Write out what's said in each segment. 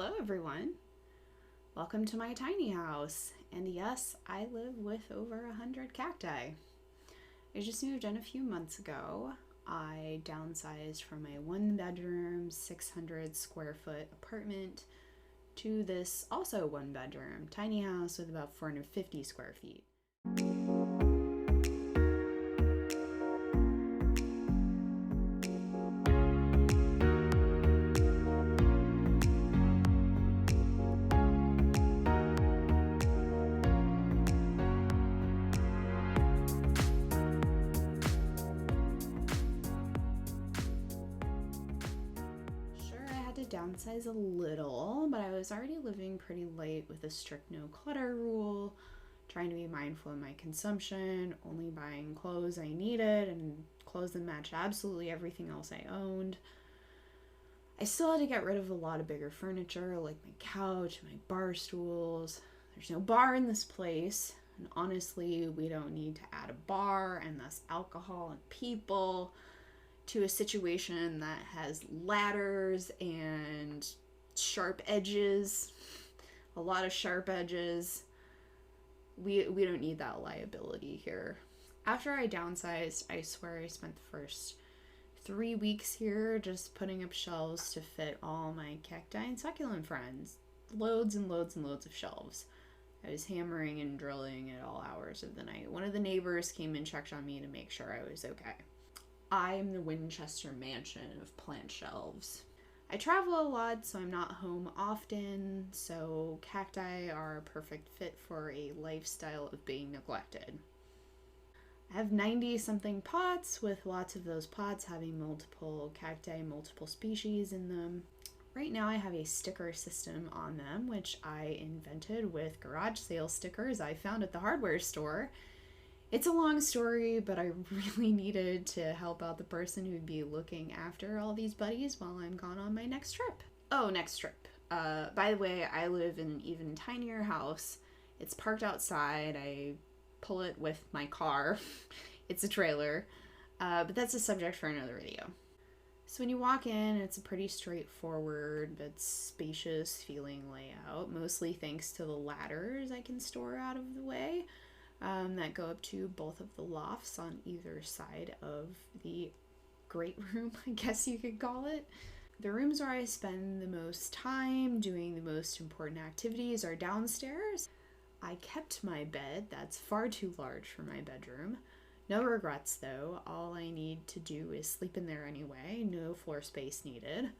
Hello everyone. Welcome to my tiny house. And yes, I live with over 100 cacti. I just moved in a few months ago. I downsized from my 1 bedroom, 600 square foot apartment to this also 1 bedroom tiny house with about 450 square feet. Downsize a little, but I was already living pretty light with a strict no clutter rule, trying to be mindful of my consumption, only buying clothes I needed and clothes that matched absolutely everything else I owned. I still had to get rid of a lot of bigger furniture like my couch, my bar stools. There's no bar in this place, and honestly, we don't need to add a bar and thus alcohol and people to a situation that has ladders and sharp edges, a lot of sharp edges. We don't need that liability here. After I downsized, I swear I spent the first 3 weeks here just putting up shelves to fit all my cacti and succulent friends. Loads and loads and loads of shelves. I was hammering and drilling at all hours of the night. One of the neighbors came and checked on me to make sure I was okay. I am the Winchester Mansion of plant shelves. I travel a lot, so I'm not home often, so cacti are a perfect fit for a lifestyle of being neglected. I have 90-something pots, with lots of those pots having multiple cacti, multiple species in them. Right now I have a sticker system on them, which I invented with garage sale stickers I found at the hardware store. It's a long story, but I really needed to help out the person who'd be looking after all these buddies while I'm gone on my next trip. Next trip. By the way, I live in an even tinier house. It's parked outside. I pull it with my car. It's a trailer. But that's a subject for another video. So when you walk in, it's a pretty straightforward but spacious feeling layout, mostly thanks to the ladders I can store out of the way. That go up to both of the lofts on either side of the great room, I guess you could call it. The rooms where I spend the most time doing the most important activities are downstairs. I kept my bed. That's far too large for my bedroom. No regrets though. All I need to do is sleep in there anyway. No floor space needed.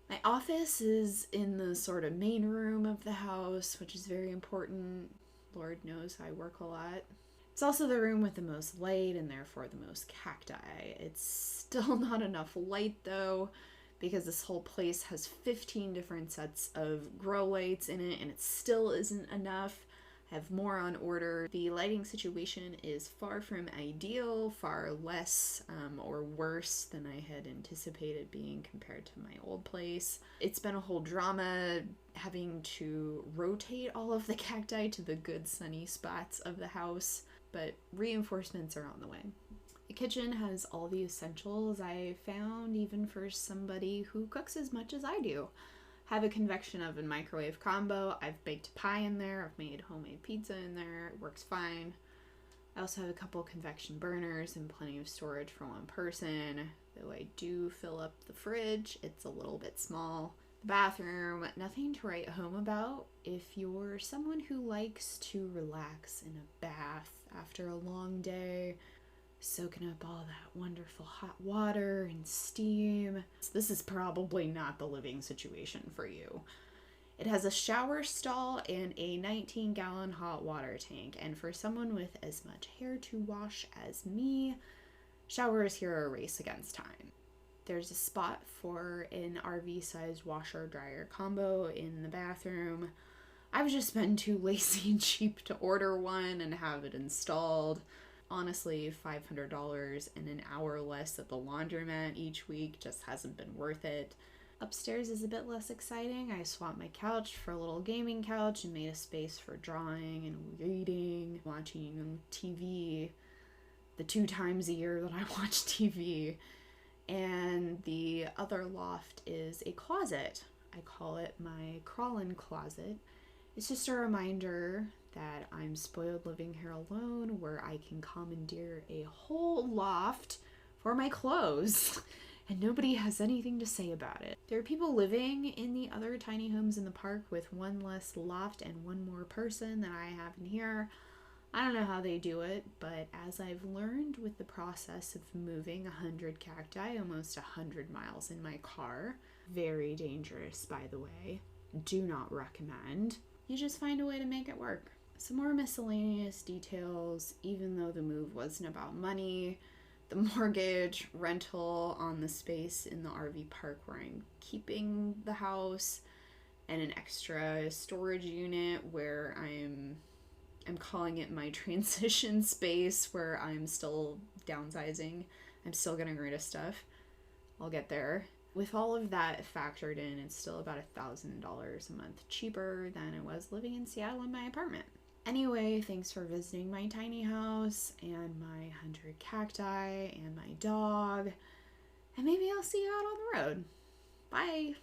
My office is in the sort of main room of the house, which is very important. Lord knows I work a lot. It's also the room with the most light and therefore the most cacti. It's still not enough light though, because this whole place has 15 different sets of grow lights in it and it still isn't enough. I have more on order. The lighting situation is far from ideal, far less or worse than I had anticipated being compared to my old place. It's been a whole drama having to rotate all of the cacti to the good sunny spots of the house, but reinforcements are on the way. The kitchen has all the essentials I found, even for somebody who cooks as much as I do. Have a convection oven microwave combo. I've baked a pie in there. I've made homemade pizza in there. It works fine. I also have a couple convection burners and plenty of storage for one person. Though I do fill up the fridge, it's a little bit small. The bathroom, nothing to write home about. If you're someone who likes to relax in a bath after a long day, soaking up all that wonderful hot water and steam, this is probably not the living situation for you. It has a shower stall and a 19-gallon hot water tank, and for someone with as much hair to wash as me, showers here are a race against time. There's a spot for an RV-sized washer-dryer combo in the bathroom. I've just been too lazy and cheap to order one and have it installed. Honestly, $500 and an hour less at the laundromat each week just hasn't been worth it. Upstairs is a bit less exciting. I swapped my couch for a little gaming couch and made a space for drawing and reading, watching TV, the 2 times a year that I watch TV. And the other loft is a closet. I call it my crawl-in closet. It's just a reminder that I'm spoiled living here alone, where I can commandeer a whole loft for my clothes and nobody has anything to say about it. There are people living in the other tiny homes in the park with one less loft and one more person than I have in here. I don't know how they do it, but as I've learned with the process of moving 100 cacti almost 100 miles in my car, very dangerous by the way, do not recommend, you just find a way to make it work. Some more miscellaneous details, even though the move wasn't about money. The mortgage, rental on the space in the RV park where I'm keeping the house, and an extra storage unit where I'm calling it my transition space, where I'm still downsizing. I'm still getting rid of stuff. I'll get there. With all of that factored in, it's still about $1,000 a month cheaper than it was living in Seattle in my apartment. Anyway, thanks for visiting my tiny house and my 100 cacti and my dog. And maybe I'll see you out on the road. Bye.